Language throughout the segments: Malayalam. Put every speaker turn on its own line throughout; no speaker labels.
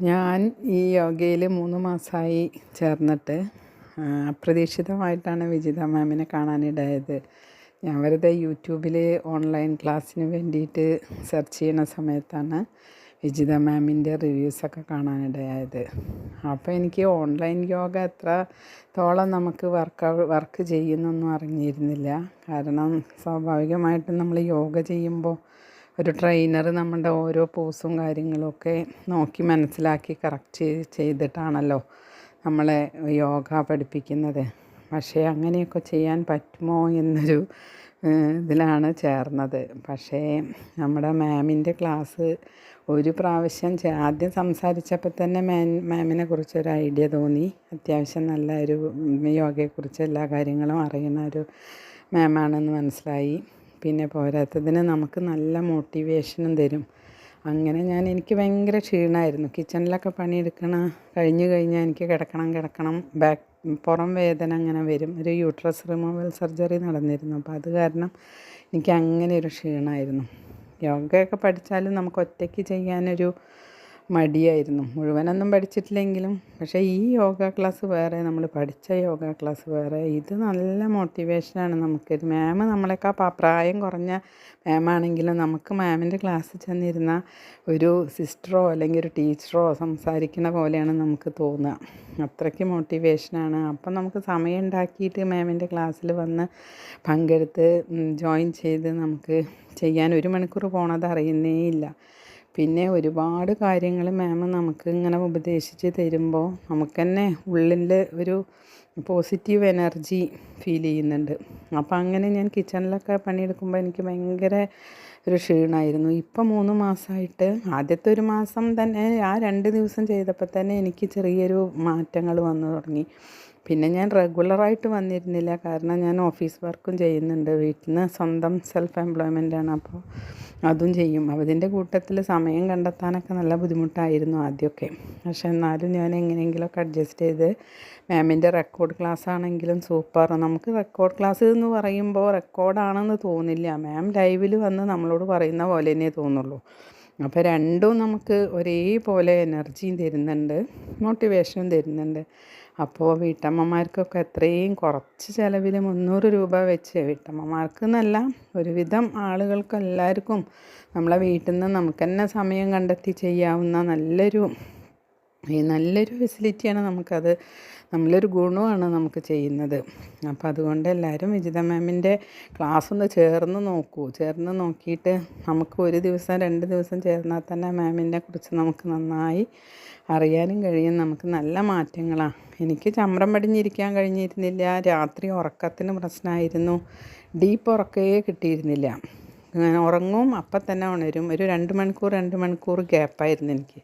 ഞാൻ ഈ യോഗയിൽ 3 മാസമായി ചേർന്നിട്ട്. അപ്രതീക്ഷിതമായിട്ടാണ് വിജിത മാമിനെ കാണാനിടയായത്. ഞാൻ വെറുതെ യൂട്യൂബിൽ ഓൺലൈൻ ക്ലാസ്സിന് വേണ്ടിയിട്ട് സെർച്ച് ചെയ്യുന്ന സമയത്താണ് വിജിത മാമിൻ്റെ റിവ്യൂസൊക്കെ കാണാനിടയായത്. അപ്പോൾ എനിക്ക് ഓൺലൈൻ യോഗ എത്രത്തോളം നമുക്ക് വർക്ക് ചെയ്യുന്നൊന്നും അറിഞ്ഞിരുന്നില്ല. കാരണം സ്വാഭാവികമായിട്ടും നമ്മൾ യോഗ ചെയ്യുമ്പോൾ ഒരു ട്രെയിനർ നമ്മുടെ ഓരോ പോസും കാര്യങ്ങളുമൊക്കെ നോക്കി മനസ്സിലാക്കി കറക്റ്റ് ചെയ്തിട്ടാണല്ലോ നമ്മളെ യോഗ പഠിപ്പിക്കുന്നത്. പക്ഷേ അങ്ങനെയൊക്കെ ചെയ്യാൻ പറ്റുമോ എന്നൊരു ഇതിലാണ് ചേർന്നത്. പക്ഷേ നമ്മുടെ മാമിൻ്റെ ക്ലാസ് ഒരു പ്രാവശ്യം ആദ്യം സംസാരിച്ചപ്പോൾ തന്നെ മാമിനെ കുറിച്ചൊരു ഐഡിയ തോന്നി. അത്യാവശ്യം നല്ല ഒരു യോഗയെക്കുറിച്ച് എല്ലാ കാര്യങ്ങളും അറിയുന്ന ഒരു മാമാണെന്ന് മനസ്സിലായി. പിന്നെ പോരാത്തതിന് നമുക്ക് നല്ല മോട്ടിവേഷനും തരും. അങ്ങനെ എനിക്ക് ഭയങ്കര ക്ഷീണമായിരുന്നു. കിച്ചണിലൊക്കെ കഴിഞ്ഞ് കഴിഞ്ഞാൽ എനിക്ക് കിടക്കണം പുറം വേദന അങ്ങനെ വരും. ഒരു യൂട്രസ് റിമൂവൽ സർജറി നടന്നിരുന്നു. അപ്പോൾ അത് കാരണം എനിക്ക് അങ്ങനെ ഒരു ക്ഷീണമായിരുന്നു. യോഗയൊക്കെ പഠിച്ചാലും നമുക്ക് ഒറ്റയ്ക്ക് ചെയ്യാനൊരു മടിയായിരുന്നു. മുഴുവനൊന്നും പഠിച്ചിട്ടില്ലെങ്കിലും. പക്ഷേ ഈ യോഗ ക്ലാസ് വേറെ, നമ്മൾ പഠിച്ച യോഗ ക്ലാസ് വേറെ. ഇത് നല്ല മോട്ടിവേഷനാണ് നമുക്ക്. മാം നമ്മളെക്കാൾ പ്രായം കുറഞ്ഞ മാമാണെങ്കിലും നമുക്ക് മാമിൻ്റെ ക്ലാസ്സിൽ ചെന്നിരുന്ന ഒരു സിസ്റ്ററോ അല്ലെങ്കിൽ ഒരു ടീച്ചറോ സംസാരിക്കുന്ന പോലെയാണ് നമുക്ക് തോന്നുക. അത്രയ്ക്ക് മോട്ടിവേഷനാണ്. അപ്പം നമുക്ക് സമയം ഉണ്ടാക്കിയിട്ട് മാമിൻ്റെ ക്ലാസ്സിൽ വന്ന് പങ്കെടുത്ത് ജോയിൻ ചെയ്ത് നമുക്ക് ചെയ്യാൻ 1 മണിക്കൂർ പോണത് അറിയുന്നേ ഇല്ല. പിന്നെ ഒരുപാട് കാര്യങ്ങൾ മാം നമുക്ക് ഇങ്ങനെ ഉപദേശിച്ച് തരുമ്പോൾ നമുക്ക് തന്നെ ഉള്ളിൽ ഒരു പോസിറ്റീവ് എനർജി ഫീൽ ചെയ്യുന്നുണ്ട്. അപ്പോൾ അങ്ങനെ ഞാൻ കിച്ചണിലൊക്കെ പണിയെടുക്കുമ്പോൾ എനിക്ക് ഭയങ്കര ഒരു ക്ഷീണമായിരുന്നു. ഇപ്പം 3 മാസമായിട്ട് ആദ്യത്തെ 1 മാസം തന്നെ 2 ദിവസം ചെയ്തപ്പോൾ തന്നെ എനിക്ക് ചെറിയൊരു മാറ്റങ്ങൾ വന്നു തുടങ്ങി. പിന്നെ ഞാൻ റെഗുലറായിട്ട് വന്നിരുന്നില്ല. കാരണം ഞാൻ ഓഫീസ് വർക്കും ചെയ്യുന്നുണ്ട്. വീട്ടിൽ നിന്ന് സ്വന്തം സെൽഫ് എംപ്ലോയ്മെൻ്റാണ്. അപ്പോൾ അതും ചെയ്യും. അതിൻ്റെ കൂട്ടത്തിൽ സമയം കണ്ടെത്താനൊക്കെ നല്ല ബുദ്ധിമുട്ടായിരുന്നു ആദ്യമൊക്കെ. പക്ഷെ എന്നാലും ഞാൻ എങ്ങനെയെങ്കിലുമൊക്കെ അഡ്ജസ്റ്റ് ചെയ്ത് മാമിൻ്റെ റെക്കോർഡ് ക്ലാസ് ആണെങ്കിലും സൂപ്പർ. നമുക്ക് റെക്കോർഡ് ക്ലാസ് എന്ന് പറയുമ്പോൾ റെക്കോർഡാണെന്ന് തോന്നില്ല. മാം ലൈവിൽ വന്ന് നമ്മളോട് പറയുന്ന പോലെ തന്നെ തോന്നുള്ളൂ. അപ്പോൾ രണ്ടും നമുക്ക് ഒരേപോലെ എനർജിയും തരുന്നുണ്ട്, മോട്ടിവേഷനും തരുന്നുണ്ട്. അപ്പോൾ വീട്ടമ്മമാർക്കൊക്കെ എത്രയും കുറച്ച് ചിലവിൽ 300 രൂപ വെച്ച്, വീട്ടമ്മമാർക്ക് എന്നല്ല ഒരുവിധം ആളുകൾക്ക് എല്ലാവർക്കും നമ്മളെ വീട്ടിൽ നിന്ന് നമുക്ക് തന്നെ സമയം കണ്ടെത്തി ചെയ്യാവുന്ന നല്ലൊരു ഫെസിലിറ്റിയാണ് നമുക്കത്. നല്ലൊരു ഗുണമാണ് നമുക്ക് ചെയ്യുന്നത്. അപ്പോൾ അതുകൊണ്ട് എല്ലാവരും വിജിത മാമിൻ്റെ ക്ലാസ് ഒന്ന് ചേർന്ന് നോക്കിയിട്ട് നമുക്ക് 1 ദിവസം 2 ദിവസം ചേർന്നാൽ തന്നെ മാമിനെ കുറിച്ച് നമുക്ക് നന്നായി അറിയാനും കഴിയും. നമുക്ക് നല്ല മാറ്റങ്ങളാണ്. എനിക്ക് ചമ്രം പടിഞ്ഞിരിക്കാൻ കഴിഞ്ഞിരുന്നില്ല. രാത്രി ഉറക്കത്തിന് പ്രശ്നമായിരുന്നു. ഡീപ്പ് ഉറക്കേ കിട്ടിയിരുന്നില്ല. ഉറങ്ങും അപ്പം തന്നെ ഉണരും. ഒരു 2 മണിക്കൂർ ഗ്യാപ്പായിരുന്നു എനിക്ക്.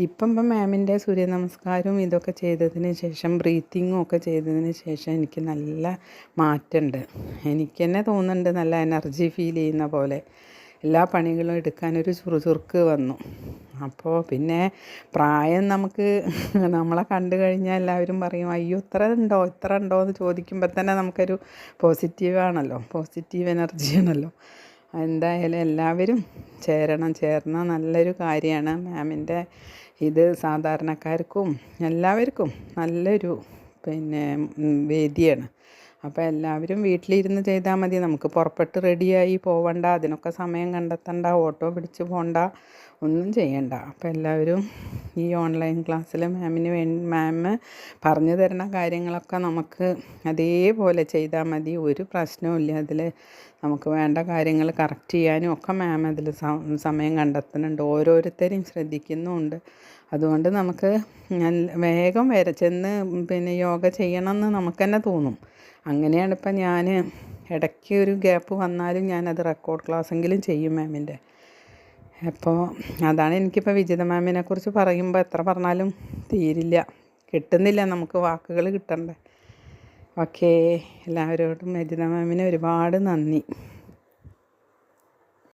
ഇപ്പം മാമിൻ്റെ സൂര്യ നമസ്കാരവും ഇതൊക്കെ ചെയ്തതിന് ശേഷം ബ്രീത്തിങ്ങും ഒക്കെ ചെയ്തതിന് ശേഷം എനിക്ക് നല്ല മാറ്റമുണ്ട്. എനിക്ക് തന്നെ തോന്നുന്നുണ്ട് നല്ല എനർജി ഫീൽ ചെയ്യുന്ന പോലെ. എല്ലാ പണികളും എടുക്കാനൊരു ചുറുചുറുക്ക് വന്നു. അപ്പോൾ പിന്നെ പ്രായം നമ്മളെ കണ്ടു കഴിഞ്ഞാൽ എല്ലാവരും പറയും, അയ്യോ ഇത്ര ഉണ്ടോ എന്ന് ചോദിക്കുമ്പോൾ തന്നെ നമുക്കൊരു പോസിറ്റീവ് എനർജിയാണല്ലോ. എന്തായാലും എല്ലാവരും ചേർന്നാൽ നല്ലൊരു കാര്യമാണ്. മാമിൻ്റെ ഇത് സാധാരണക്കാർക്കും എല്ലാവർക്കും നല്ലൊരു വേദിയാണ്. അപ്പോൾ എല്ലാവരും വീട്ടിലിരുന്ന് ചെയ്താൽ മതി. നമുക്ക് പുറപ്പെട്ട് റെഡിയായി പോവണ്ട, അതിനൊക്കെ സമയം കണ്ടെത്തണ്ട, ഓട്ടോ പിടിച്ച് പോകണ്ട, ഒന്നും ചെയ്യണ്ട. അപ്പോൾ എല്ലാവരും ഈ ഓൺലൈൻ ക്ലാസ്സിൽ മാം പറഞ്ഞു തരുന്ന കാര്യങ്ങളൊക്കെ നമുക്ക് അതേപോലെ ചെയ്താൽ മതി. ഒരു പ്രശ്നവുമില്ല. അതിൽ നമുക്ക് വേണ്ട കാര്യങ്ങൾ കറക്റ്റ് ചെയ്യാനും ഒക്കെ മാം അതിൽ സമയം കണ്ടെത്തുന്നുണ്ട്. ഓരോരുത്തരെയും ശ്രദ്ധിക്കുന്നുമുണ്ട്. അതുകൊണ്ട് നമുക്ക് വേഗം ചെന്ന് യോഗ ചെയ്യണമെന്ന് നമുക്ക് തന്നെ തോന്നും. അങ്ങനെയാണ് ഇപ്പം ഞാൻ ഇടയ്ക്ക് ഒരു ഗ്യാപ്പ് വന്നാലും ഞാനത് റെക്കോർഡ് ക്ലാസ്സെങ്കിലും ചെയ്യും മാമിൻ്റെ. അപ്പോൾ അതാണ് എനിക്കിപ്പോൾ വിജിത മാമിനെ കുറിച്ച് പറയുമ്പോൾ എത്ര പറഞ്ഞാലും കിട്ടുന്നില്ല, നമുക്ക് വാക്കുകൾ കിട്ടണ്ടേ. ഓക്കേ, എല്ലാവരോടും വിജിത മാമിന് ഒരുപാട് നന്ദി.